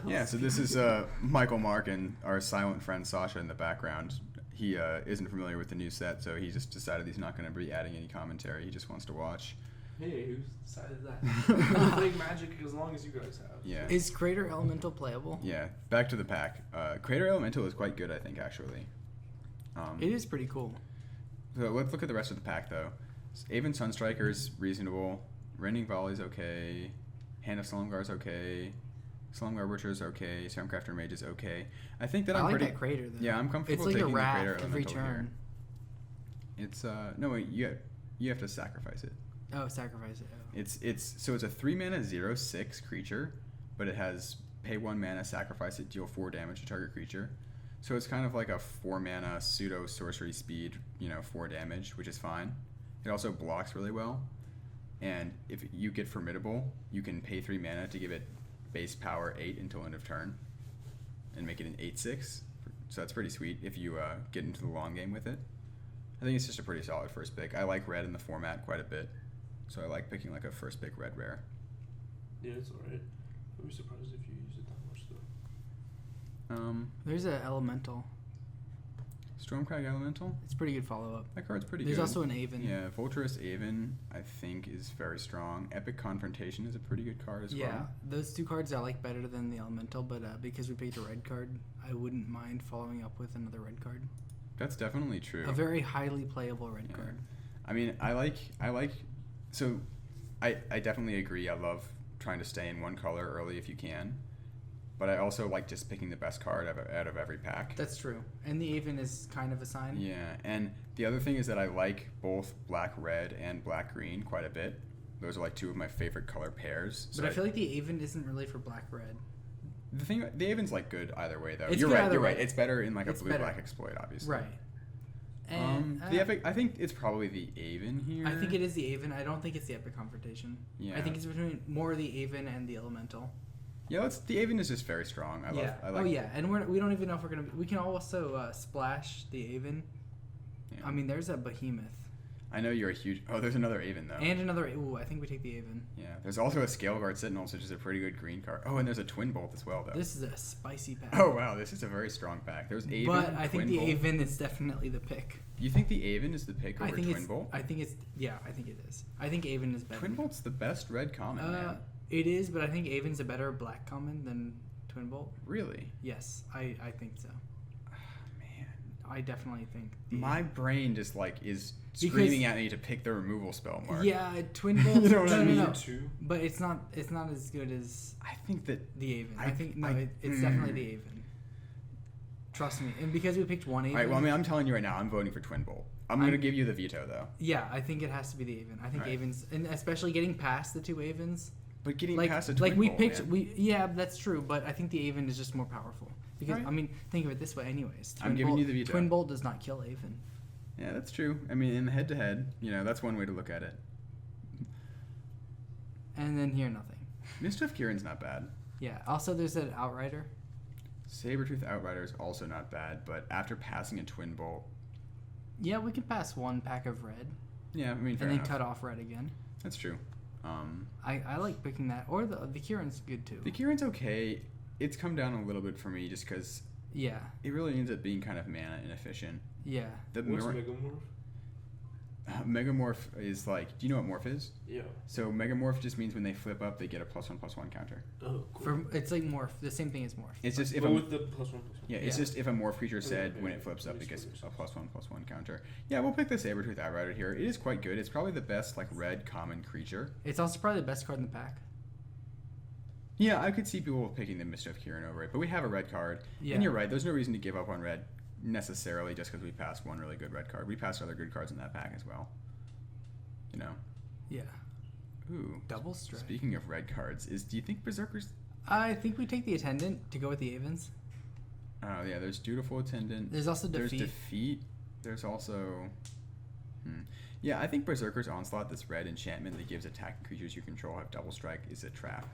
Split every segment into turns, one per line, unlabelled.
Yeah, so this is Michael Mark and our silent friend Sasha in the background. He isn't familiar with the new set, so he just decided he's not going to be adding any commentary. He just wants to watch.
Hey, who decided that? I'll play Magic as long as you guys have.
Yeah.
Is Crater Elemental playable?
Yeah, back to the pack. Crater Elemental is quite good, I think, actually.
It is pretty cool.
So let's look at the rest of the pack, though. Aven Sunstriker is reasonable. Raining Volley is okay. Hand of Slumgar is okay. Slumgar Butcher is okay. Stormcrafter Mage is okay. I think that
I
I'm
like
pretty...
that Crater, though.
Yeah, I'm comfortable
it's like
taking
a wrath
the Crater
every
Elemental
turn.
here. It's, no, wait, you have to sacrifice it.
Oh, sacrifice it. Oh.
It's a 3-mana 0/6 creature, but it has pay 1 mana, sacrifice it, deal 4 damage to target creature. So it's kind of like a 4-mana pseudo sorcery speed, 4 damage, which is fine. It also blocks really well. And if you get Formidable, you can pay 3 mana to give it base power 8 until end of turn and make it an 8/6. So that's pretty sweet if you get into the long game with it. I think it's just a pretty solid first pick. I like red in the format quite a bit. So I like picking like a first pick red rare.
Yeah, it's alright. I'd be surprised if you use it that much though.
There's an Elemental.
Stormcrag Elemental?
It's pretty good follow-up.
That card's pretty
There's
good.
also an Aven.
Yeah, Volturous Aven, I think, is very strong. Epic Confrontation is a pretty good card as well.
Yeah, those two cards I like better than the Elemental, but because we picked a red card, I wouldn't mind following up with another red card.
That's definitely true.
A very highly playable red card.
I mean, so I definitely agree. I love trying to stay in one color early if you can. But I also like just picking the best card out of every pack.
That's true. And the Aven is kind of a sign.
Yeah, and the other thing is that I like both black-red and black-green quite a bit. Those are like two of my favorite color pairs.
But I feel like the Aven isn't really for black-red.
The Aven's like good either way, though.
It's
You're
good
right.
either
You're
way.
right. It's better in like a
It's
blue-black
better.
exploit, obviously.
Right. And
the epic, I think it's probably the Aven here.
I think it is the Aven. I don't think it's the Epic Confrontation.
Yeah.
I think it's between more the Aven and the Elemental.
Yeah, the Aven is just very strong. I like.
Oh yeah, and we don't even know if we're gonna. We can also splash the Aven.
Yeah.
I mean, there's a behemoth.
I know you're a huge. Oh, there's another Aven though.
And another. Ooh, I think we take the Aven.
Yeah, there's also a Scaleguard Sentinel, which is a pretty good green card. Oh, and there's a Twin Bolt as well, though.
This is a spicy pack.
Oh wow, this is a very strong pack. There's Aven.
But I think
Twin
the
Bolt.
Aven is definitely the pick.
You think the Aven is the pick over Twin Bolt?
I think it's. Yeah, I think it is. I think Aven is better.
Twin Bolt's the best red common, man.
It is, but I think Aven's a better black common than Twin Bolt.
Really?
Yes, I think so.
Man,
I definitely think.
My brain just like is screaming at me to pick the removal spell, Mark.
Yeah, Twin Bolt.
You know what I mean?
No. But it's not as good as
I think that
the Aven. It's definitely the Aven. Trust me, and because we picked one Aven.
All right. Well, I mean, I'm telling you right now, I'm voting for Twin Bolt. I'm going to give you the veto, though.
Yeah, I think it has to be the Aven. I think
Right.
Avens, and especially getting past the two Avens.
But getting
Like,
past a Twin
like we
Bolt,
picked,
man.
yeah, that's true. But I think the Aven is just more powerful because
Right.
I mean, think of it this way, anyways.
I'm giving you the veto.
Twin Bolt does not kill Aven.
Yeah, that's true. I mean, in the head-to-head, that's one way to look at it.
And then here, nothing.
Mischief Kieran's not bad.
Yeah. Also, there's an Outrider.
Sabretooth Outrider is also not bad, but after passing a Twin Bolt,
Yeah, we could pass one pack of red
yeah, I mean, fair
and then
enough.
cut off red again.
That's true.
I like picking that, or the Kieran's good too.
The Kieran's okay. It's come down a little bit for me just because
Yeah.
it really ends up being kind of mana inefficient.
Yeah.
The
What's
Mer-
Megamorph?
Megamorph is like, do you know what morph is?
Yeah.
So Megamorph just means when they flip up, they get a +1/+1 counter.
Oh, cool.
It's like morph. The same thing as morph.
It's just if
But
a,
with the +1/+1.
yeah, it's
Yeah.
just if a morph creature said
Okay,
when
yeah,
it flips up, it
makes
gets a
sense.
+1/+1 counter. Yeah, we'll pick the Sabretooth Outrider here. It is quite good. It's probably the best like red common creature.
It's also probably the best card in the pack.
Yeah, I could see people picking the Mischief Kieran over it, but we have a red card.
Yeah.
And you're right, there's no reason to give up on red necessarily just because we passed one really good red card. We passed other good cards in that pack as well.
Yeah.
Ooh.
Double strike.
Speaking of red cards, do you think Berserkers...
I think we take the Attendant to go with the Avens.
Oh, yeah, there's Dutiful Attendant.
There's also
There's
Defeat.
Defeat. There's also... Yeah, I think Berserker's Onslaught, this red enchantment that gives attacking creatures you control have double strike, is a trap.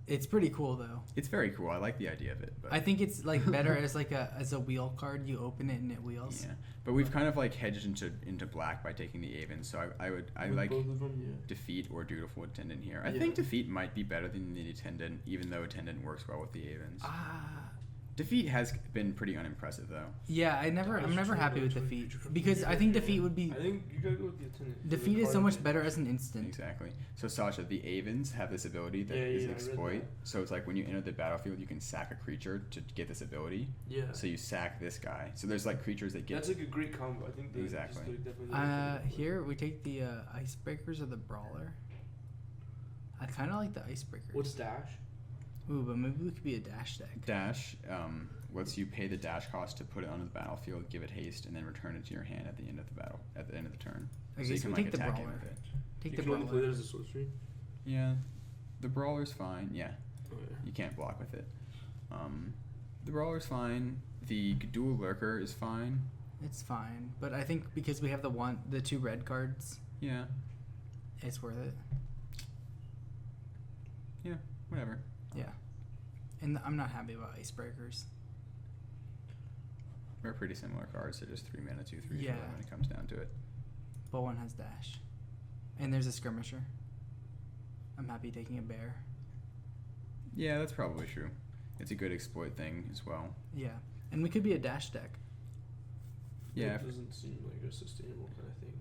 It's pretty cool though.
It's very cool. I like the idea of it. But
I think it's like better as like a wheel card. You open it and it wheels.
yeah, but we've kind of like hedged into black by taking the Avens. So I
With
like
both of them, yeah.
Defeat or Dutiful Attendant here. I
Yeah.
think Defeat might be better than the Attendant, even though Attendant works well with the Avens.
Ah.
Defeat has been pretty unimpressive though.
Yeah, I'm never happy with defeat because I think defeat would be
I think you gotta go with the attendant.
defeat is so much better as an instant.
Exactly. So Sasha, the Avens have this ability that is
I read
exploit.
that.
So it's like when you enter the battlefield, you can sack a creature to get this ability.
Yeah.
So you sack this guy. So there's like creatures that get.
That's like a great combo. I think that
Exactly.
Just, like, definitely
Here we take the icebreakers or the brawler. I kind of like the icebreakers.
What's dash?
Ooh, but maybe we could be a dash deck.
Dash lets you pay the dash cost to put it onto the battlefield, give it haste, and then return it to your hand at the end of the battle, at the end of the turn.
I
So you
guess
can
we
like
take the
attack in
brawler.
with it.
Take
You
the
can only play
brawler.
that as a sorcery.
Yeah, the brawler's fine. Yeah,
Oh yeah.
you can't block with it. The brawler's fine. The dual lurker is fine.
It's fine, but I think because we have the two red cards,
Yeah,
it's worth it.
yeah, whatever.
Yeah, and I'm not happy about icebreakers.
They're pretty similar cards. They're just 3 mana, 2/3
Yeah.
when it comes down to it.
But one has dash, and there's a skirmisher. I'm happy taking a bear.
Yeah, that's probably true. It's a good exploit thing as well.
Yeah, and we could be a dash deck.
Yeah,
It doesn't seem like a sustainable kind of thing.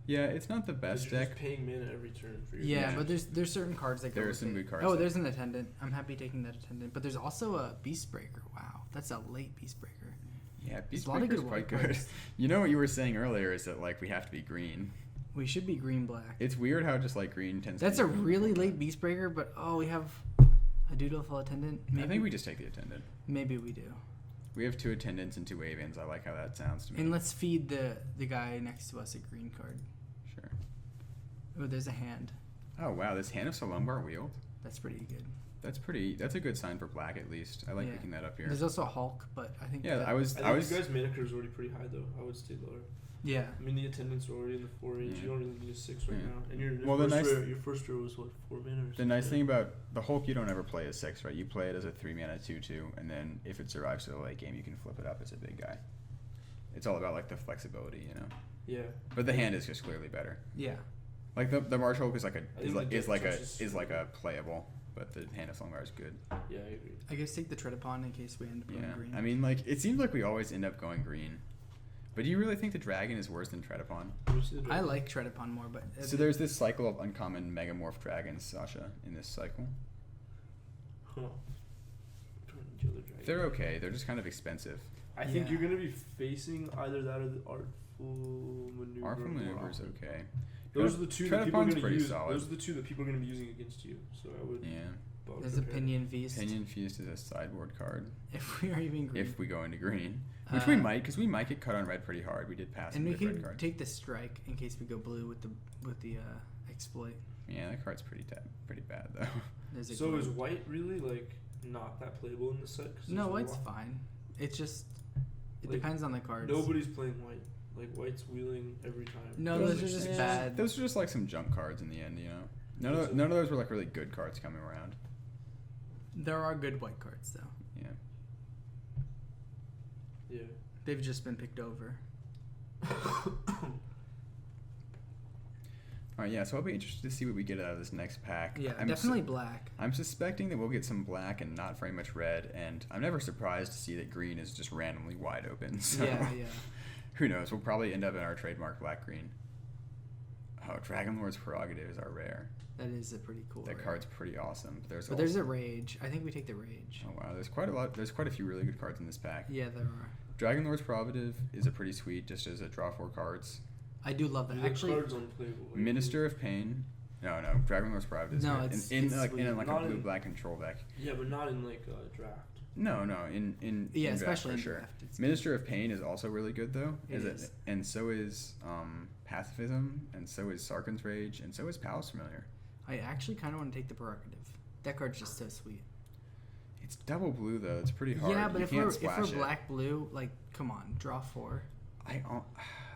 yeah, it's not the
'Cause
best
you're
deck.
just paying mana every turn for your
Yeah,
dash.
but there's certain cards that go
There are
with
some
it.
good cards
Oh,
that-
there's an attendant. I'm happy taking that attendant. But there's also a beast breaker. Wow, that's a late beast breaker.
Yeah,
There's
Beast
a lot of
Breaker's
good
quite
white
good.
cards.
You know what you were saying earlier is that like we have to be green.
We should be green black.
It's weird how just like green tends.
That's
to
a
be
really late beast breaker, but we have a dutiful attendant.
I think we just take the attendant.
Maybe we do.
We have 2 attendants and 2 Avens. I like how that sounds to me.
And let's feed the guy next to us a green card.
Sure.
Oh, there's a hand.
Oh wow, this Hand of Solumbar wield.
That's pretty good.
That's a good sign for black at least. I like
Yeah.
picking that up here.
There's also a Hulk, but I think
Yeah,
that-
I was.
I think you guys' mana curve is already pretty high though. I would stay lower.
yeah.
I mean the attendants are already in the 4 range.
Yeah.
You don't really need a 6 right
Yeah.
now. And your
Well, the
first
nice-
row, your first row was what 4 mana or something.
The nice thing about the Hulk, you don't ever play as 6, right? You play it as a 3 mana 2/2, and then if it survives to the late game, you can flip it up as a big guy. It's all about like the flexibility, you know.
Yeah.
But the hand is just clearly better.
Yeah.
Like the March Hulk is like
think the
is like
difference
a
is-
playable, but the Hand of Solumbar is good.
Yeah, I agree.
I guess take the tread upon in case we end up going
Yeah,
green.
I mean like it seems like we always end up going green. But do you really think the dragon is worse than Tread Upon?
I like tread upon more, but
So there's this cycle of uncommon megamorph dragons, Sasha, in this cycle.
Huh. The other dragon.
They're okay. They're just kind of expensive.
I think
Yeah.
you're gonna be facing either that or the artful maneuver.
Artful
or
maneuver is
Artful.
okay.
Those are the two that
Tread
people are
Upon's
gonna
pretty
use.
solid.
Those are the two that people are gonna be using against you. So I would.
Yeah.
I would
there's a
prepare.
pinion feast.
Pinion Feast is a sideboard card.
If we are even green.
If we go into green. Which we
Uh,
might, because we might get cut on red pretty hard. We did pass
and
some
we
good red
could
cards.
take the strike in case we go blue with the exploit.
Yeah, that card's pretty bad, though.
There's a
So
green.
is white really like not that playable in the set? 'Cause
No,
there's a
it's
lot-
fine. It's just it
Like,
depends on the cards.
Nobody's playing white. Like white's wheeling every time.
No,
Doesn't
those are just
make sense.
bad.
Those are just like some junk cards in the end, you know? None of those were like really good cards coming around.
There are good white cards though.
Yeah.
Yeah.
They've just been picked over.
Alright, yeah, so I'll be interested to see what we get out of this next pack.
Yeah,
I'm
definitely black.
I'm suspecting that we'll get some black and not very much red, and I'm never surprised to see that green is just randomly wide open. So
Yeah, yeah.
who knows? We'll probably end up in our trademark black green. Oh, Dragon Lord's Prerogative is our rare.
That is a pretty cool.
That
rare.
card's pretty awesome.
But there's a rage. I think we take the rage.
Oh wow, there's quite a lot. There's quite a few really good cards in this pack.
Yeah, there are.
Dragon Lord's Prerogative is a pretty sweet, just as a draw 4 cards.
I do love that.
The
Actually,
card's unplayable. Like,
Minister of Pain. No, Dragon Lord's Prerogative is
No,
good.
it's-
in
it's
like
sweet.
a
Not
blue
in-
black control deck.
Yeah, but not in like a draft.
No, in
yeah,
in draft
especially
for
in
sure.
draft. It's
Minister of Pain is also really good though.
It is.
And so is Pacifism, and so is Sarkhan's Rage, and so is Palace Familiar.
I actually kind of want to take the prerogative. That card's just so sweet.
It's double blue though. It's pretty hard.
Yeah, but
You
if
can't
we're
splash it.
black blue, like come on, draw 4.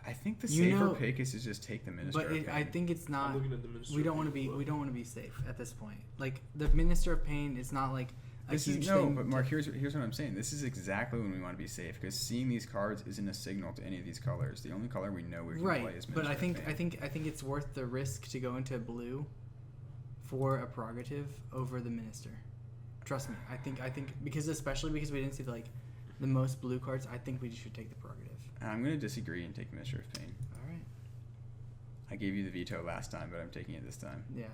I think the
You
safer
know-
pick is to just take the Minister
But
of Pain.
I think it's
I'm
not.
looking at the Minister.
We don't want to be. We don't want to be safe at this point. Like the Minister of Pain is not like a
This
huge
is no,
thing.
but Mark, here's what I'm saying. This is exactly when we want to be safe because seeing these cards isn't a signal to any of these colors. The only color we know we can play
Right,
is Minister
but I
of
think
Pain.
it's worth the risk to go into blue for a prerogative over the Minister. Trust me. I think because especially because we didn't see the most blue cards. I think we should take the prerogative.
I'm going to disagree and take Minister of Pain.
All right.
I gave you the veto last time, but I'm taking it this time.
Yeah.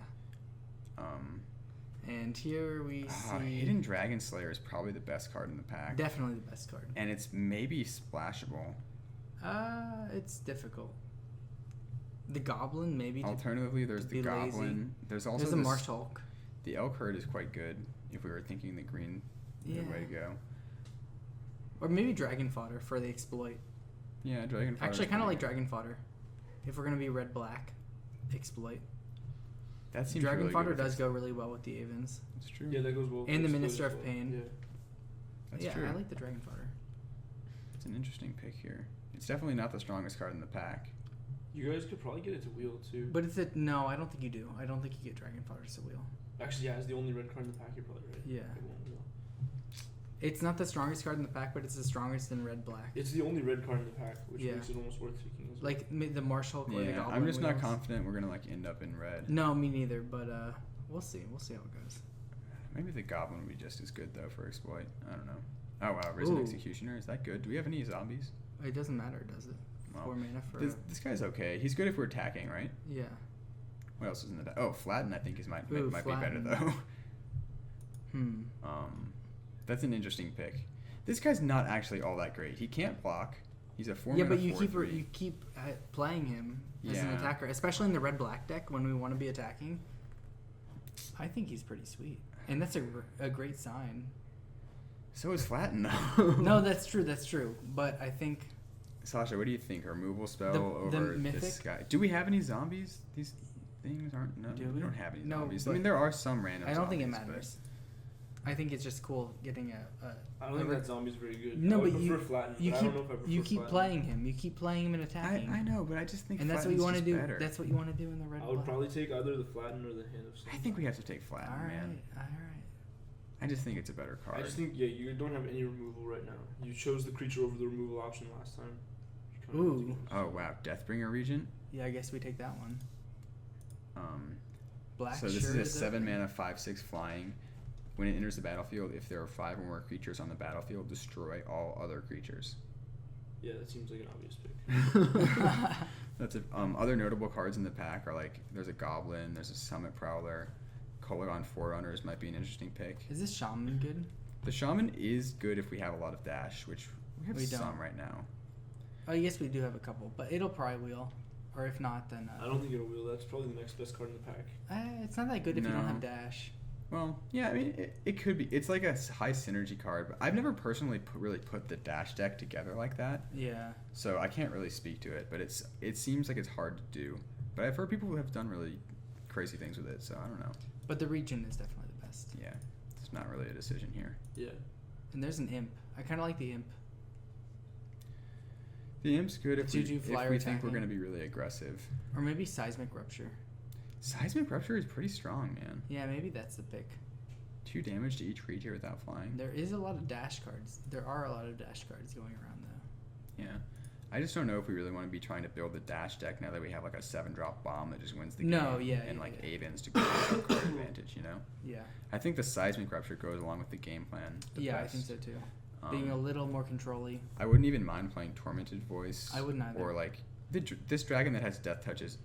And here we see
Hidden Dragon Slayer is probably the best card in the pack.
definitely the best card.
And it's maybe splashable.
It's difficult. The Goblin maybe.
Alternatively, there's the
be lazy.
Goblin. There's also
There's the
this-
Marsh Hulk.
The Elk Herd is quite good if we were thinking the green
Yeah.
way to go.
Or maybe Dragon Fodder for the exploit.
Yeah, Dragon Fodder.
Actually, kind of like Dragon Fodder. If we're gonna be red black, exploit.
That seems
Dragon
really
Fodder
good if
does go really well with the Avens.
It's true.
Yeah, that goes well. with
And the
Exploit
Minister
as
of
well.
Pain.
Yeah.
That's
yeah,
true.
I like the Dragon Fodder.
It's an interesting pick here. It's definitely not the strongest card in the pack.
You guys could probably get it to wheel too.
But no, I don't think you do. I don't think you get Dragon Fodder to wheel.
Actually, yeah, it's the only red card in the pack. You're probably right.
Yeah.
It won't wheel.
It's not the strongest card in the pack, but it's the strongest in red black.
It's the only red card in the pack, which
Yeah.
makes it almost worth taking as well.
Like the Marsh Hulk or the
Yeah,
Goblin.
I'm just not
wheels.
confident we're gonna end up in red.
No, me neither. But we'll see. We'll see how it goes.
Maybe the Goblin would be just as good though for exploit. I don't know. Oh wow, Risen
Ooh.
Executioner, is that good? Do we have any zombies?
It doesn't matter, does it?
Well,
4 mana for.
This guy's okay. He's good if we're attacking, right?
Yeah.
What else is in the deck? Oh, Flatten I think might
Ooh,
be better
Flatten.
though.
Hmm.
That's an interesting pick. This guy's not actually all that great. He can't block. He's a 4
Yeah,
mana
but you
4/3.
keep playing him as an
Yeah.
attacker, especially in the red black deck when we want to be attacking. I think he's pretty sweet, and that's a great sign.
So is Flatten though.
No, that's true. That's true. But I think
Sasha, what do you think? A removal spell
The
over this
mythic?
guy? Do we have any zombies? These things aren't. No,
Do
we
we?
don't have any
No,
zombies. I
but
mean, there are some random.
I don't think it
zombies, but-
matters. I think it's just cool getting
I don't think that zombie's very good.
No,
I would
but
prefer Flatten,
you
but
keep
I don't know if I prefer
you keep
Flatten.
playing him. You keep playing him and attacking.
I know, but I just think
and that's what
Flatten's
you want to
just
do.
better.
That's what you want to do in the red.
I would
black.
probably take either the Flatten or the Hand of Sun.
I think we have to take Flatten,
All right.
man.
All right.
I just think it's a better card.
I just think, yeah, you don't have any removal right now. You chose the creature over the removal option last time. You kinda
Ooh.
need to go.
Oh wow, Deathbringer Regent.
Yeah, I guess we take that one.
Um,
Black.
so this
sure
is a
the-
7 mana 5/6 flying. When it enters the battlefield, if there are 5 or more creatures on the battlefield, destroy all other creatures.
Yeah, that seems like an obvious pick.
That's it. Other notable cards in the pack are like there's a Goblin, there's a Summit Prowler, Colorgon Forerunners might be an interesting pick.
Is this Shaman good?
The Shaman is good if we have a lot of dash, which we have
We
some
don't.
right now.
Oh, yes, we do have a couple, but it'll probably wheel, or if not, then
I don't think it'll wheel. That's probably the next best card in the pack.
it's not that good if you don't
No.
have dash.
Well, yeah, I mean, it could be. It's like a high synergy card, but I've never personally really put the dash deck together like that,
Yeah.
so I can't really speak to it. But it seems like it's hard to do. But I've heard people who have done really crazy things with it, so I don't know.
But the region is definitely the best.
Yeah, it's not really a decision here.
Yeah.
And there's an imp. I kind of like the imp.
The Imp's good if we,
2/2
if
flyer
we think we're
attacking.
going to be really aggressive.
Or maybe Seismic Rupture.
Seismic Rupture is pretty strong, man.
Yeah, maybe that's the pick.
2 damage to each creature without flying.
There is a lot of dash cards. There are a lot of dash cards going around, though.
Yeah. I just don't know if we really want to be trying to build a dash deck now that we have like a 7-drop bomb that just wins the
No,
game.
yeah,
And
yeah,
like
yeah.
Avens to go with card advantage, you know?
Yeah.
I think the Seismic Rupture goes along with the game plan. The
Yeah,
best.
I think so, too.
Um,
Being a little more control-y.
I wouldn't even mind playing Tormented Voice.
I wouldn't either.
Or like this dragon that has Death Touch is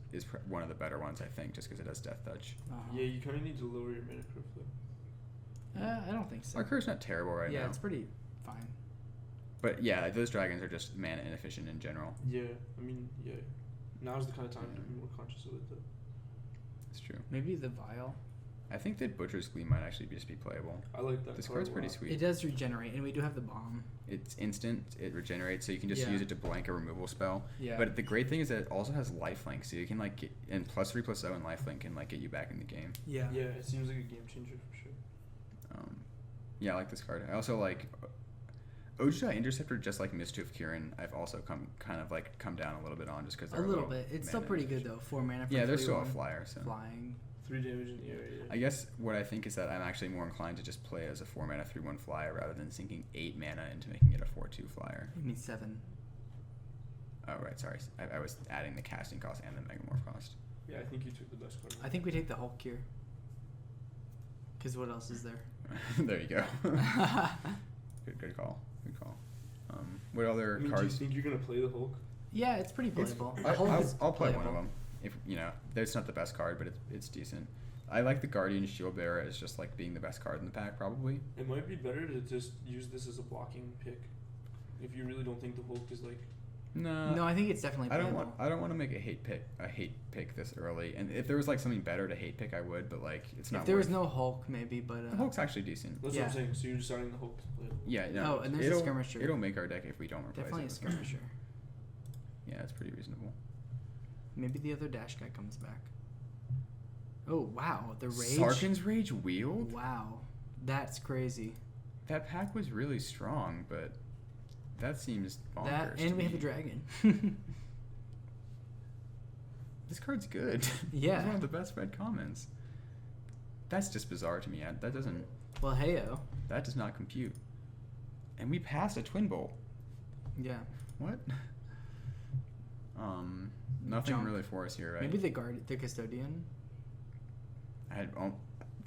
one of the better ones, I think, just because it has Death Touch.
Uh-huh.
Yeah, you kind of need to lower your mana curve though.
I don't think so.
Our curve's not terrible right
yeah,
now.
it's pretty fine.
But yeah, those dragons are just mana inefficient in general.
Yeah, I mean, yeah. Now's the kind of time to be more conscious of it though.
It's true.
Maybe the Vial.
I think that Butcher's Gleam might actually just be playable.
I like that.
This
card
card's
a
pretty
lot.
sweet.
It does regenerate, and we do have the bomb.
It's instant. It regenerates, so you can just
Yeah.
use it to blank a removal spell.
Yeah.
But the great thing is that it also has lifelink, so you can like get, and +3/+0 and lifelink can like get you back in the game.
Yeah.
Yeah, it seems like a game changer for sure.
Yeah, I like this card. I also like Ojai Interceptor, just like Mischief Kieran, I've also come down a little bit on just because
A little bit. It's still pretty good though. 4 mana. For
Yeah, they're still a
3/1,
flyer. So
flying.
3 damage in the area.
I guess what I think is that I'm actually more inclined to just play as a 4 mana 3/1 flyer rather than sinking 8 mana into making it a 4/2 flyer.
You need 7.
Oh right, sorry. I was adding the casting cost and the Megamorph cost.
Yeah, I think you took the best card.
I think we take the Hulk here. Because what else is there?
There you go. Good call. Good call. What other
I mean,
cards?
do you think you're gonna play the Hulk?
Yeah, it's pretty playable. The
I,
Hulk
I'll,
is
I'll play one of
playable.
them. If that's not the best card, but it's decent. I like the Guardian Shield Bearer as just like being the best card in the pack, probably.
It might be better to just use this as a blocking pick, if you really don't think the Hulk is like.
No, I think it's definitely
I
playable.
don't want to make a hate pick this early. And if there was like something better to hate pick, I would. But like it's not.
If there was no Hulk, maybe, but
the Hulk's actually decent.
That's
Yeah.
what I'm saying. So you're deciding the Hulk to play.
Yeah. No,
Oh, and there's a skirmisher.
It'll make our deck if we don't replace
definitely a
it.
skirmisher.
Yeah, it's pretty reasonable.
Maybe the other Dash guy comes back. Oh wow, the Rage.
Sarkhan's Rage Wield.
Wow, that's crazy.
That pack was really strong, but that seems bonkers.
That
to
and we have
me.
a dragon.
This card's good.
Yeah.
It's one of the best red commons. That's just bizarre to me. That doesn't.
Well, heyo.
That does not compute. And we passed a Twin Bolt.
Yeah.
What? Nothing
Junk.
really for us here, right?
Maybe the custodian.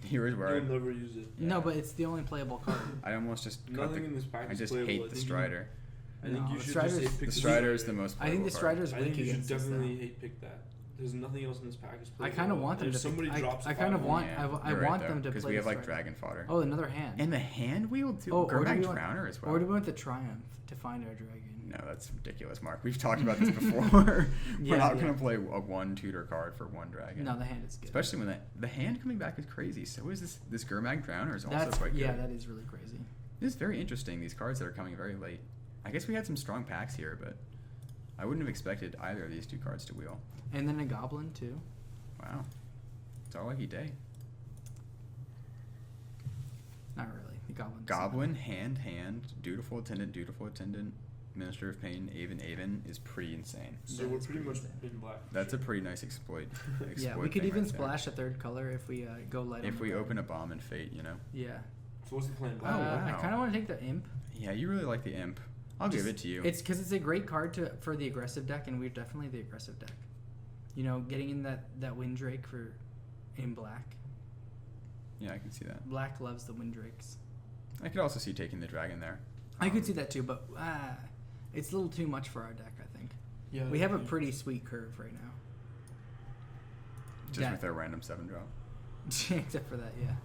Here's where
You'll never use it.
No, but it's the only playable card.
I almost just cut
Nothing in this pack
I
is
just
playable.
hate
I
the
think you-
Strider.
I think
No,
you should
Strider's-
just hate pick
The
the
Strider is the most.
I think the
playable
Strider's
I
weak
think you should
against us,
definitely
though.
hate pick that. There's nothing else in this pack is
I
playable.
kind of want them
If
to.
somebody drops.
I kind of
five
want.
Yeah,
I
you're right,
want
though,
them to
because
play.
we have
the
like
Strider.
Dragon Fodder.
Oh, another hand.
And the hand wheel too.
Oh, or do
Gurmag
we want-
Drowner as well.
Or do we want the Triumph to find our dragon?
No, that's ridiculous, Mark. We've talked about this before. We're
Yeah,
not
yeah.
going to play a 1 tutor card for 1 dragon.
No, the hand is good.
Especially when the hand coming back is crazy. So is this Gurmag Drowner is also
That's
quite good.
yeah, that is really crazy.
This is very interesting, these cards that are coming very late. I guess we had some strong packs here, but I wouldn't have expected either of these 2 cards to wheel.
And then a goblin too.
Wow. It's all lucky day.
Not really. The goblin.
Goblin, hand, dutiful attendant, Minister of Pain, Aven is pretty insane.
So
That
we're
is
pretty
pretty
much
insane.
in black.
That's a pretty nice exploit.
Yeah, we could
thing
even
right there.
splash a 3rd color if we go light.
If
on
we
the
open a bomb and fate,
Yeah.
So what's the plan?
Oh,
I
wow.
kind of want to take the imp.
Yeah, you really like the imp. I'll give it to you.
It's because it's a great card for the aggressive deck, and we're definitely the aggressive deck. You know, getting in that Windrake in black.
Yeah, I can see that.
Black loves the Windrakes.
I could also see taking the dragon there.
I could see that too, but it's a little too much for our deck, I think.
Yeah.
We have a pretty sweet curve right now.
Just
Yeah.
with their random 7-drop.
Except for that, yeah.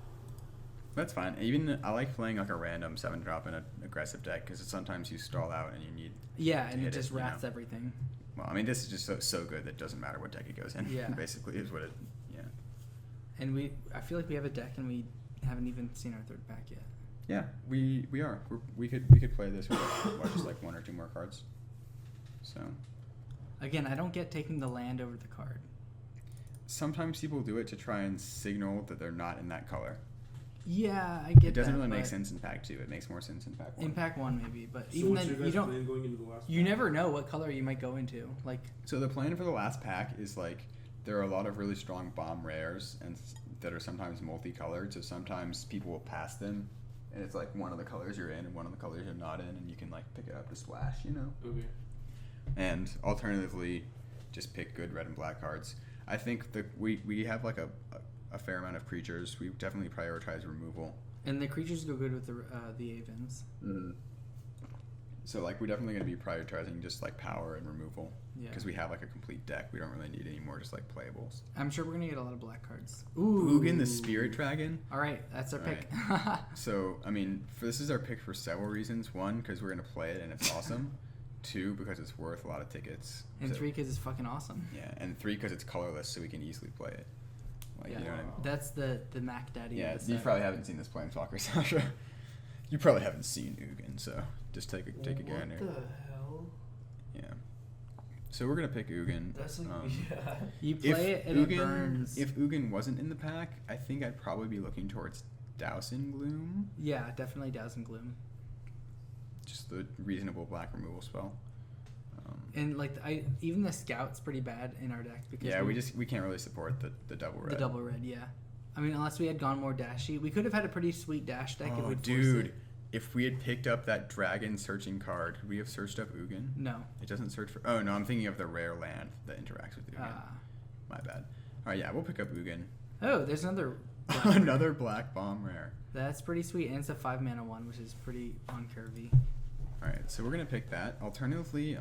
That's fine. Even I like playing like a random 7-drop in an aggressive deck because sometimes you stall out and you need.
Yeah,
to
and
hit
it just
you know?
wraps everything.
Well, I mean, this is just so good that it doesn't matter what deck it goes in.
Yeah.
Basically, is what it. Yeah.
And I feel like we have a deck, and we haven't even seen our 3rd pack yet.
Yeah, we are. We could play this with just like 1 or 2 more cards. So.
Again, I don't get taking the land over the card.
Sometimes people do it to try and signal that they're not in that color.
Yeah, I get that.
It doesn't really make
but
sense in pack 2. It makes more sense in pack 1.
In pack 1, maybe, but
So
even
what's
then,
your
you
guys'
don't.
plan going into the last
You
pack?
never know what color you might go into. Like,
So the plan for the last pack is like there are a lot of really strong bomb rares and that are sometimes multicolored. So sometimes people will pass them, and it's like one of the colors you're in and one of the colors you're not in, and you can like pick it up to splash, you know.
Okay.
And alternatively, just pick good red and black cards. I think we have like a fair amount of creatures. We definitely prioritize removal.
and the creatures go good with the Avens.
Mm-hmm. So like we're definitely going to be prioritizing just like power and removal
Yeah.
because we have like a complete deck. We don't really need any more just like playables.
I'm sure we're gonna get a lot of black cards. Ooh.
Ugin the Spirit Dragon.
All right, that's our pick.
So I mean, this is our pick for several reasons. 1, because we're going to play it and it's awesome. 2, because it's worth a lot of tickets.
And
So-
3, because it's fucking awesome.
Yeah, and 3, because it's colorless, so we can easily play it. Like,
Yeah.
you know what I mean?
That's the Mac Daddy.
Yeah,
of the
you
set.
probably haven't seen this Planeswalker, Sasha. You probably haven't seen Ugin, so just take a gander.
What the hell?
Yeah. So we're gonna pick Ugin.
That's like yeah.
You play it and it burns.
If Ugin wasn't in the pack, I think I'd probably be looking towards Douse in Gloom.
Yeah, definitely Douse and Gloom.
just the reasonable black removal spell.
And like even the scout's pretty bad in our deck because
Yeah, we can't really support the double red.
The double red, yeah. I mean, unless we had gone more dashy, we could have had a pretty sweet dash deck if
Oh,
we'd
dude.
forced it.
If we had picked up that dragon searching card, could we have searched up Ugin?
No.
It doesn't search for... Oh, no, I'm thinking of the rare land that interacts with Ugin. My bad. All right, yeah, we'll pick up Ugin.
Oh, there's another...
Another black bomb rare.
That's pretty sweet, and it's a 5-mana one, which is pretty on curvy.
All right, so we're going to pick that. Alternatively,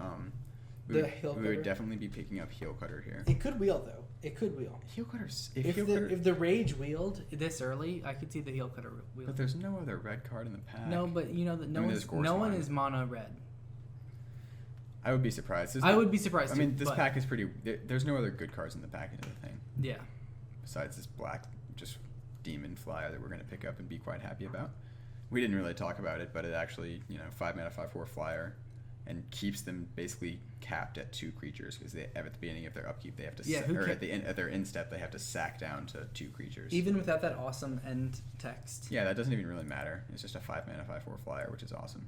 we would definitely be picking up Heel Cutter here.
It could wheel, though. It could wheel.
Heel Cutter's...
If the Rage wheeled this early, I could see the Heel Cutter wheel.
But there's no other red card in the pack.
No, but you know that no one is mono red.
I would be surprised.
I would be surprised.
I mean, this pack is pretty... There's no other good cards in the pack into the thing.
Yeah.
Besides this black, just demon flyer that we're going to pick up and be quite happy about. We didn't really talk about it, but it actually, 5-mana, 5/4 flyer, and keeps them basically capped at 2 creatures because at the beginning of their upkeep they have to at their instep they have to sack down to 2 creatures.
Even without that awesome end text.
Yeah, that doesn't even really matter. It's just a 5-mana, 5/4 flyer, which is awesome.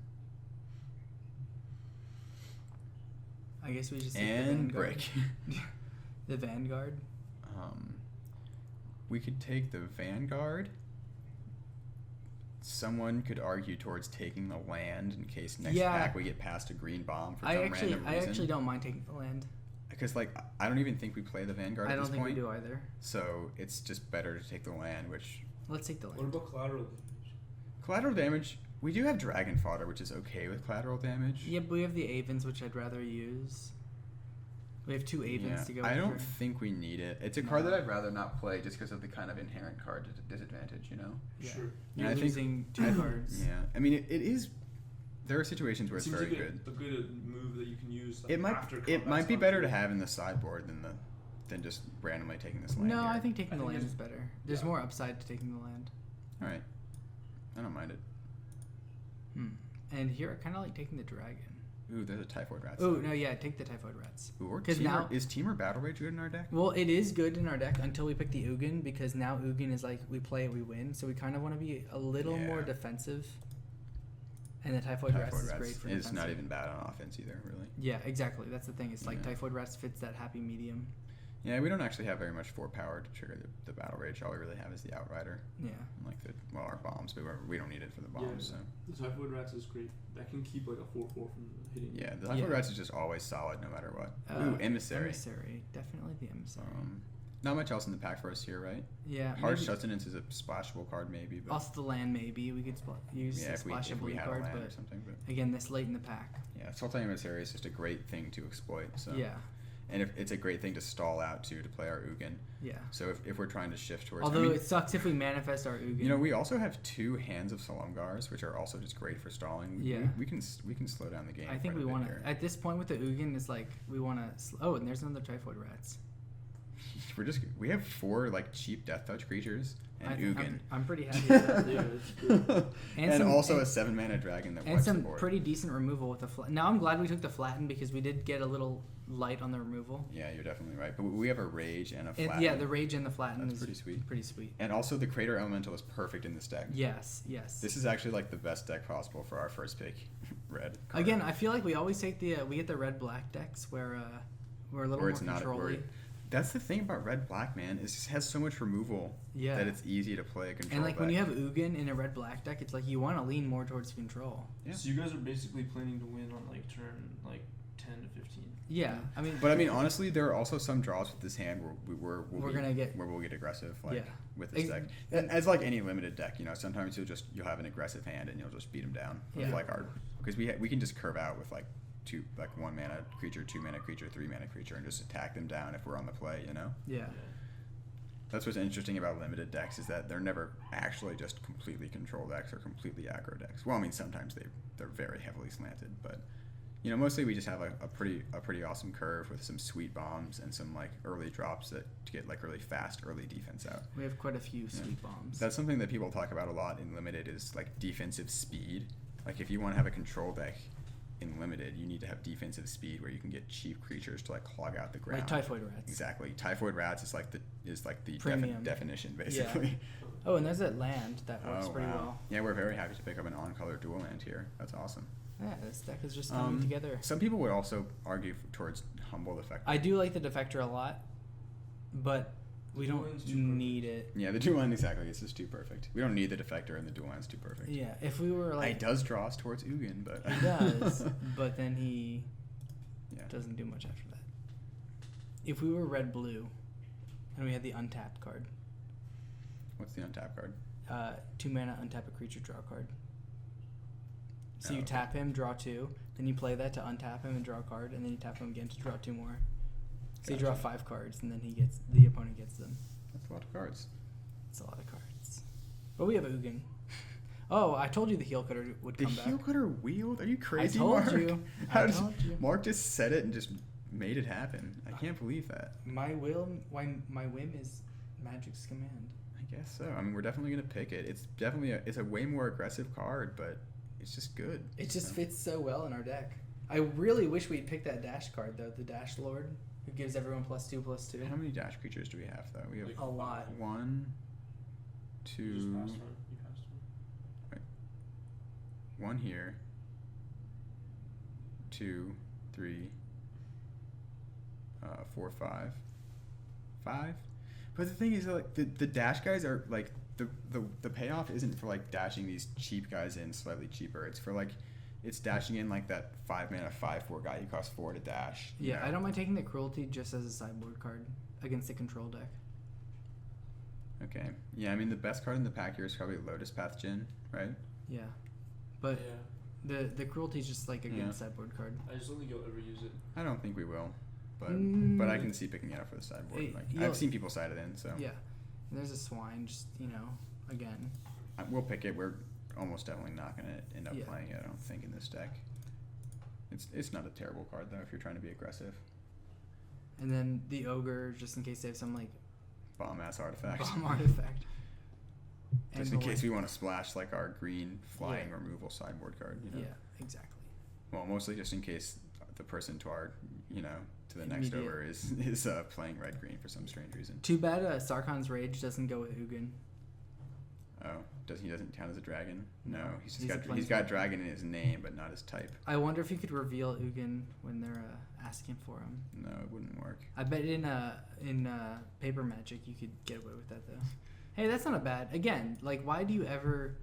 I guess we just
and break.
The Vanguard.
We could take the Vanguard. Someone could argue towards taking the land in case next pack we get past a green bomb for some random reason.
I actually don't mind taking the land.
Because, I don't even think we play the Vanguard at this point.
I don't think we do either.
So, it's just better to take the land, which...
Let's take the land.
What about collateral damage?
Collateral damage, we do have Dragon Fodder, which is okay with collateral damage.
Yeah, but we have the Avens, which I'd rather use. We have 2 Avens to go with.
I don't think we need it. It's a card that I'd rather not play just because of the kind of inherent card disadvantage,
Yeah.
Sure.
You're losing 2 cards.
Yeah. I mean, it is... There are situations where it's very good.
A good move that you can use
It might be better to have in the sideboard than just randomly taking this land.
No,
here.
I think taking the land is better. There's more upside to taking the land.
All right. I don't mind it.
And here I kind of like taking the dragon.
Ooh, there's a Typhoid Rat.
Oh, no, yeah, take the Typhoid Rats.
Is Teamer Battle Rage good in our deck?
Well, it is good in our deck until we pick the Ugin, because now Ugin is like, we play it, we win. So we kind of want to be a little more defensive. And the Typhoid Rats is great for defensive.
It's not even bad on offense either, really.
Yeah, exactly. That's the thing. It's like Typhoid Rats fits that happy medium.
Yeah, we don't actually have very much 4 power to trigger the Battle Rage. All we really have is the Outrider.
Yeah.
And our bombs, but we don't need it for the bombs.
Yeah,
so.
the Typhoid Rats is great. That can keep a 4/4 from hitting.
Yeah, the Typhoid Rats is just always solid no matter what. Ooh, Emissary.
Emissary. Definitely the Emissary.
Not much else in the pack for us here, right?
Yeah.
Harsh Sustenance is a splashable card, maybe. But
also the land, maybe. We could use a splashable card, but
or something, but
again, this late in the pack.
Yeah, Sultan Emissary is just a great thing to exploit. So.
Yeah.
And it's a great thing to stall out, too, to play our Ugin.
Yeah.
So if we're trying to shift towards...
Although it sucks if we manifest our Ugin.
We also have 2 Hands of Salumgars, which are also just great for stalling. We can slow down the game.
I think we want to... At this point with the Ugin, it's like we want to... Oh, and there's another Typhoid Rats.
We have 4, cheap Death Touch creatures and Ugin.
I'm pretty happy with that.
and also a 7-mana dragon that wipes the board.
And some pretty decent removal with the... Now I'm glad we took the Flatten because we did get a little... light on the removal.
Yeah, you're definitely right. But we have a Rage and a Flatten.
Yeah, the Rage and the Flatten is
pretty sweet.
Pretty sweet.
And also the Crater Elemental is perfect in this deck.
Yes.
This is actually the best deck possible for our first pick, red. Card.
Again, I feel like we always take we get the red-black decks where we're a little more controlly.
That's the thing about red-black, man. It just has so much removal that it's easy to play a control
And when you have Ugin in a red-black deck, it's you want to lean more towards control.
Yeah. So you guys are basically planning to win on turn 10 to 15.
Yeah, I mean.
But honestly, there are also some draws with this hand where we'll get aggressive, with this deck. As any limited deck, sometimes you'll have an aggressive hand and you'll just beat them down with because we can just curve out with 2 1-mana creature, 2-mana creature, 3-mana creature, and just attack them down if we're on the play.
Yeah.
That's what's interesting about limited decks is that they're never actually just completely control decks or completely aggro decks. Well, I mean sometimes they're very heavily slanted, but. Mostly we just have a pretty awesome curve with some sweet bombs and some early drops to get really fast early defense out.
We have quite a few sweet bombs.
That's something that people talk about a lot in limited is defensive speed. If you want to have a control deck in limited, you need to have defensive speed where you can get cheap creatures to clog out the ground.
Like Typhoid Rats.
Exactly. Typhoid Rats is is like the
Premium.
definition basically.
Oh, and there's that land that works
Oh,
pretty
wow.
well.
Yeah, we're very happy to pick up an on-color dual land here. That's awesome.
Yeah, this deck is just coming together.
Some people would also argue towards Humble Defector.
I do like the Defector a lot, but we
Dual
don't
land's too
need it.
Yeah, the dual land, exactly. It's just too perfect. We don't need the Defector, and the dual land's too perfect.
Yeah, if we were like...
It does draw us towards Ugin, but...
He does, but then he
Yeah.
doesn't do much after that. If we were red-blue, and we had the untapped card,
What's the untap card?
2 mana, untap a creature, draw a card. So
Oh,
you
okay.
tap him, draw 2, then you play that to untap him and draw a card, and then you tap him again to draw 2 more. So you draw
Gotcha.
5 cards, and then the opponent gets them.
That's a lot of cards.
It's a lot of cards. But we have Ugin. Oh, I told you the heel cutter would
The
come
heel
back.
cutter wheeled? Are you crazy,
told
Mark?
you.
How
I
did
told you.
Mark just said it and just made it happen. I can't believe that.
My whim is Magic's command.
I guess so. I mean, we're definitely gonna pick it. It's definitely it's a way more aggressive card, but it's just good.
It just
So-
fits so well in our deck. I really wish we'd picked that dash card though, the Dash Lord, who gives everyone +2/+2.
How many dash creatures do we have though? We have
Like
A lot.
1,
You just
2,
passed one. You passed one.
1 here, 2, 3, 4, 5, 5. But the thing is, like the dash guys are like the payoff isn't for like dashing these cheap guys in slightly cheaper. It's for like it's dashing in like that 5 mana 5/4 guy who costs 4 to dash. you
Yeah,
know?
I don't mind taking the Cruelty just as a sideboard card against the control deck.
Okay. Yeah, I mean the best card in the pack here is probably Lotus Path Djinn, right?
Yeah, but
Yeah.
the Cruelty is just like a
Yeah.
good sideboard card.
I just don't think you'll ever use it.
I don't think we will, but
Mm.
I can see picking it up for the sideboard.
Hey,
Like
you'll-
I've seen people side it in, so
Yeah, and there's a Swine. Just again.
We'll pick it. We're almost definitely not going to end up
Yeah.
playing it. I don't think in this deck. It's not a terrible card though if you're trying to be aggressive.
And then the Ogre, just in case they have some like
Bomb ass artifact.
bomb artifact.
Just
And
in case we want to splash like our green flying
Yeah.
removal sideboard card. You know?
Yeah, exactly.
Well, mostly just in case the person to our to the next
Immediate.
over is playing red green for some strange reason.
Too bad Sarkhan's Rage doesn't go with Ugin.
Oh, doesn't count as a dragon? No, he's
He's a
he's got dragon in his name, but not his type.
I wonder if you could reveal Ugin when they're asking for him.
No, it wouldn't work.
I bet in Paper Magic you could get away with that though. Hey, that's not a bad. Again, like why do you ever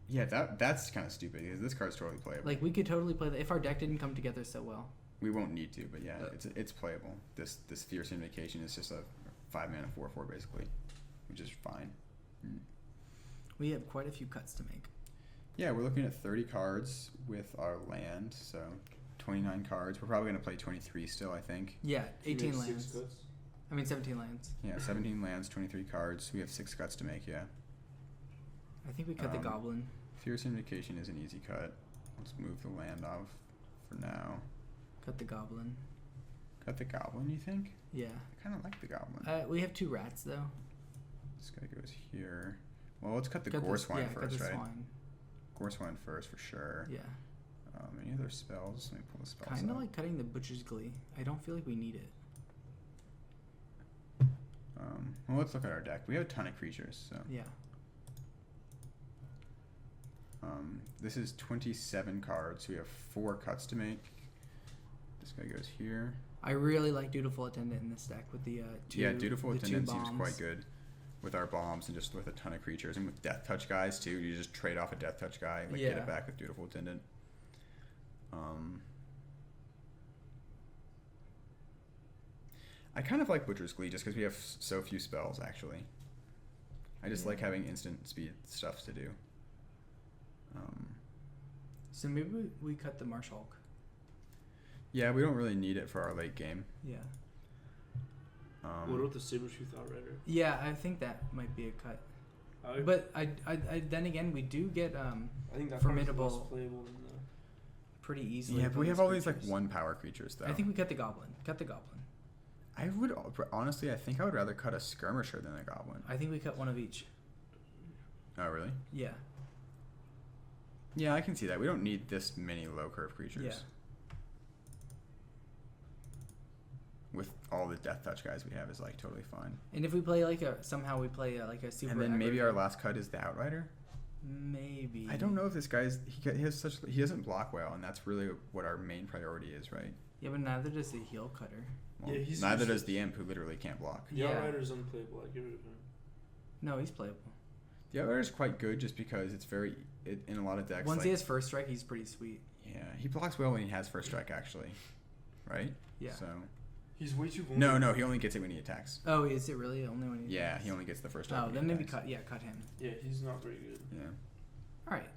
Yeah, that's kind of stupid because this card's totally playable.
like we could totally play that if our deck didn't come together so well.
We won't need to, but yeah, it's playable. This Fierce Invocation is just a 5 mana 4/4 basically, which is fine.
We have quite a few cuts to make.
Yeah, we're looking at 30 cards with our land, so 29 cards. We're probably gonna play 23 still, I think.
Yeah, 18
You have
lands.
6 cuts?
I mean 17 lands.
Yeah, 17 lands, 23 cards. We have 6 cuts to make. Yeah.
I think we cut the Goblin.
Fierce Invocation is an easy cut. Let's move the land off for now.
Cut the Goblin.
Cut the Goblin, you think?
Yeah.
I kind of like the Goblin.
We have 2 rats though.
This guy goes here. Well, let's cut the
Cut
Goreswine
cut
first,
the
right?
Swine.
Goreswine first for sure.
Yeah.
Any other spells? Let me pull the spells
Kind of
up.
like cutting the Butcher's Glee. I don't feel like we need it.
Well, let's look at our deck. We have a ton of creatures, so.
Yeah.
This is 27 cards. We have 4 cuts to make. This guy goes here.
I really like Dutiful Attendant in this deck with the two.
Yeah, Dutiful
the 2
Attendant seems
bombs.
quite good with our bombs and just with a ton of creatures and with Death Touch guys too. You just trade off a Death Touch guy, like get
Yeah.
it back with Dutiful Attendant. I kind of like Butcher's Glee just because we have so few spells. Actually, I just like having instant speed stuff to do.
So maybe we cut the Marsh Hulk.
Yeah, we don't really need it for our late game.
Yeah.
What about the Sabertooth Outrider?
Yeah, I think that might be a cut. But I then again, we do get
I think that
formidable-
card's less playable than the.
pretty easily.
Yeah, but
with
we have
these
all these like
creatures.
1 power creatures though.
I think we cut the Goblin. Cut the Goblin.
I would honestly, I think I would rather cut a Skirmisher than a Goblin.
I think we cut one of each.
Oh, really?
Yeah.
Yeah, I can see that. We don't need this many low curve creatures.
Yeah.
with all the death touch guys we have is like totally fine.
And if we play like a super,
And then maybe
aggro
our
deck,
last cut is the Outrider.
maybe.
I don't know if this guy's he doesn't block well, and that's really what our main priority is, right?
Yeah, but neither does the heel cutter.
Well,
Yeah, he's
neither
useless.
does the Imp, who literally can't block.
The
Yeah.
Outrider's unplayable. I get rid of him.
No, he's playable.
The Outrider is quite good just because it's in a lot of decks.
Once
like,
he has first strike, he's pretty sweet.
yeah, he blocks well when he has first strike, actually, right?
Yeah.
So
He's way too vulnerable.
no, he only gets it when he attacks.
Oh, is it really only when he?
Yeah, he only gets the first strike.
Oh,
when
then
he
maybe
attacks.
cut him.
Yeah, he's not very good.
Yeah,
All right,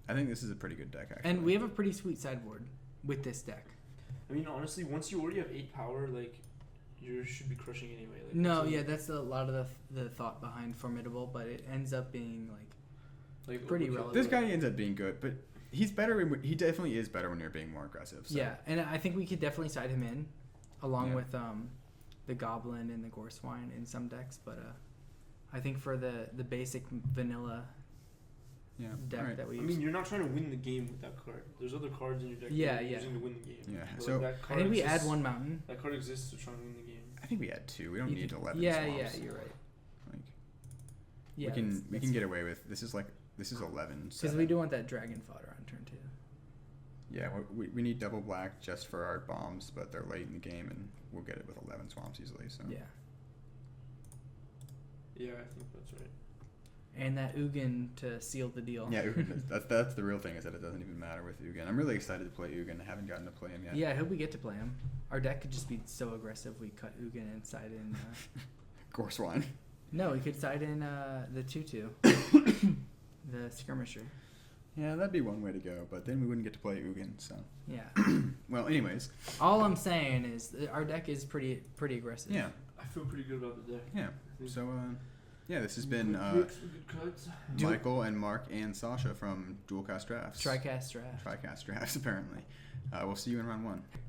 I think this is a pretty good deck actually.
and we have a pretty sweet sideboard with this deck.
I mean, honestly, once you already have 8 power, like, you should be crushing anyway. Like,
No,
it's
yeah, that's a lot of the thought behind Formidable, but it ends up being
like
pretty
overkill.
relevant.
This guy ends up being good, but he definitely is better when you're being more aggressive. So.
yeah, and I think we could definitely side him in, along
Yeah.
with the Goblin and the Goreswine in some decks, but I think for the basic vanilla
Yeah.
deck
Alright.
that we
I
use,
mean, you're not trying to win the game with that card. There's other cards in your deck
Yeah,
that you're
yeah.
using to win the game.
Yeah,
But
so-
that
I
card
think we
exists-
add one mountain.
That card exists to try and win the game.
I think we had 2. We don't
You
need
could-
11
Yeah,
swamps.
yeah, you're right.
Like,
Yeah,
we can get away with this. Is 11.
because we do want that dragon fodder on turn 2.
Yeah, we need double black just for our bombs, but they're late in the game, and we'll get it with 11 swamps easily. So
Yeah,
Yeah, I think that's right.
and that Ugin to seal the deal.
yeah, Ugin, that's the real thing, is that it doesn't even matter with Ugin. I'm really excited to play Ugin. I haven't gotten to play him yet.
Yeah, I hope we get to play him. Our deck could just be so aggressive. We cut Ugin and side in.
Goreswine.
No, we could side in the 2/2, the skirmisher.
Yeah, that'd be one way to go, but then we wouldn't get to play Ugin. So
Yeah.
well, anyways,
All I'm saying is that our deck is pretty aggressive.
yeah,
I feel pretty good about the deck.
yeah. So yeah, this has been
Good picks, good cuts.
Michael and Mark and Sasha from Dual Cast Drafts.
Tricast draft.
Tricast Drafts, apparently. We'll see you in round 1.